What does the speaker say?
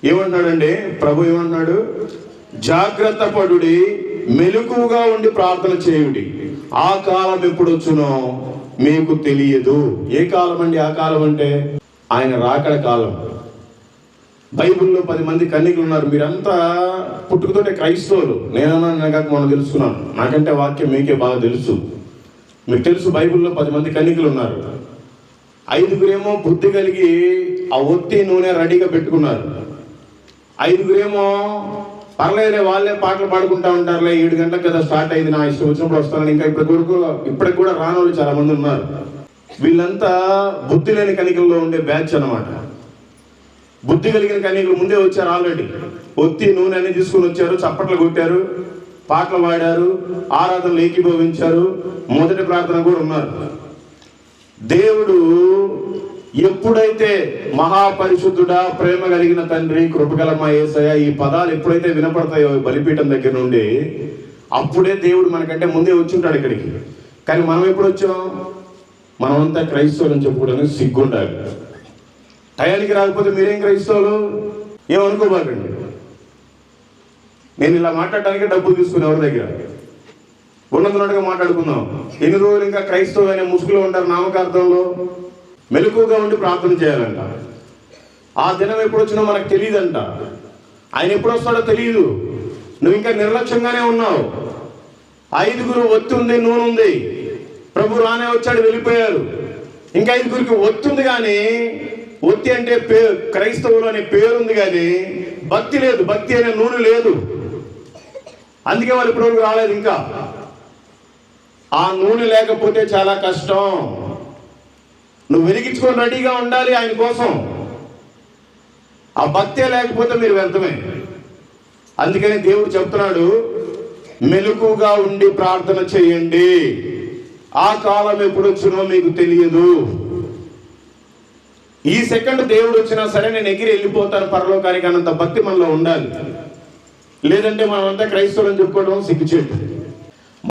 ఏమంటున్నాడండి ప్రభు? ఏమంటున్నాడు? జాగ్రత్త పడుడి, మెలకువగా ఉండి ప్రార్థన చేయుడి, ఆ కాలం ఎప్పుడు వచ్చునో మీకు తెలియదు. ఏ కాలం అండి ఆ కాలం అంటే? ఆయన రాకడ కాలం. బైబిల్లో 10 మంది కన్యకులు ఉన్నారు. మీరంతా పుట్టుకతోటే క్రైస్తవులు. నేనన్నా నాకు మనం తెలుసుకున్నాను. నాకంటే వాక్యం మీకే బాగా తెలుసు. మీకు తెలుసు బైబిల్లో 10 మంది కన్యకులు ఉన్నారు. 5గురేమో బుద్ధి కలిగి ఆ ఒత్తి నూనె రెడీగా పెట్టుకున్నారు. 5గురేమో పర్లేదులే, వాళ్ళే పాటలు పాడుకుంటా ఉంటారులే, 7 గంటలకు కదా స్టార్ట్ అయింది, నా ఇష్టం వచ్చినప్పుడు వస్తానని ఇంకా ఇప్పటికి కూడా రానోళ్ళు చాలా మంది ఉన్నారు. వీళ్ళంతా బుద్ధి లేని కన్యకల్లో ఉండే బ్యాచ్ అన్నమాట. బుద్ధి కలిగిన కన్యకలు ముందే వచ్చారు. ఆల్రెడీ ఒత్తి నూనె అన్ని తీసుకుని వచ్చారు, చప్పట్లు కొట్టారు, పాటలు పాడారు, ఆరాధనలు ఏకీభవించారు, మొదటి ప్రార్థన కూడా ఉన్నారు. దేవుడు ఎప్పుడైతే మహాపరిశుద్ధుడా, ప్రేమ కలిగిన తండ్రి, కృపగలమా యేసయ్య, ఈ పదాలు ఎప్పుడైతే వినపడతాయో బలిపీఠం దగ్గర నుండి, అప్పుడే దేవుడు మనకంటే ముందే వచ్చింటాడు ఇక్కడికి. కానీ మనం ఎప్పుడు వచ్చాం? మనమంతా క్రైస్తవులు అని చెప్పుకోవడానికి సిగ్గుండాలి. టయానికి రాకపోతే మీరేం క్రైస్తవులు? ఏమనుకోబాకండి. నేను ఇలా మాట్లాడటానికి డబ్బులు తీసుకుని ఎవరి దగ్గర ఉన్నట్టుగా మాట్లాడుకుందాం. ఎన్ని రోజులు ఇంకా క్రైస్తవులు అనే ముసుగులో ఉంటారు నామకార్థంలో? మెలకువగా ఉండి ప్రార్థన చేయాలంట. ఆ దినం ఎప్పుడు వచ్చినా మనకు తెలియదంట. ఆయన ఎప్పుడు వస్తాడో తెలియదు. నువ్వు ఇంకా నిర్లక్ష్యంగానే ఉన్నావు. 5గురు ఒత్తి ఉంది, నూనె ఉంది, ప్రభు రానే వచ్చాడు, వెళ్ళిపోయారు. ఇంకా 5గురికి ఒత్తి ఉంది, కానీ ఒత్తి అంటే క్రైస్తవులు అనే పేరుంది, కానీ భక్తి లేదు, భక్తి అనే నూనె లేదు. అందుకే వాళ్ళు ఇప్పటివరకు రాలేదు. ఇంకా ఆ నూనె లేకపోతే చాలా కష్టం. నువ్వు వెలిగించుకొని రెడీగా ఉండాలి ఆయన కోసం. ఆ భక్తే లేకపోతే మీరు వ్యర్థమే. అందుకని దేవుడు చెప్తున్నాడు, మెలకుగా ఉండి ప్రార్థన చేయండి, ఆ కాలం ఎప్పుడు వచ్చునో మీకు తెలియదు. ఈ సెకండ్ దేవుడు వచ్చినా సరే నేను ఎగిరి వెళ్ళిపోతాను పరలోకానికి అన్నంత భక్తి మనలో ఉండాలి. లేదంటే మనమంతా క్రైస్తవులని చెప్పుకోవడం సిగ్గుచేటు.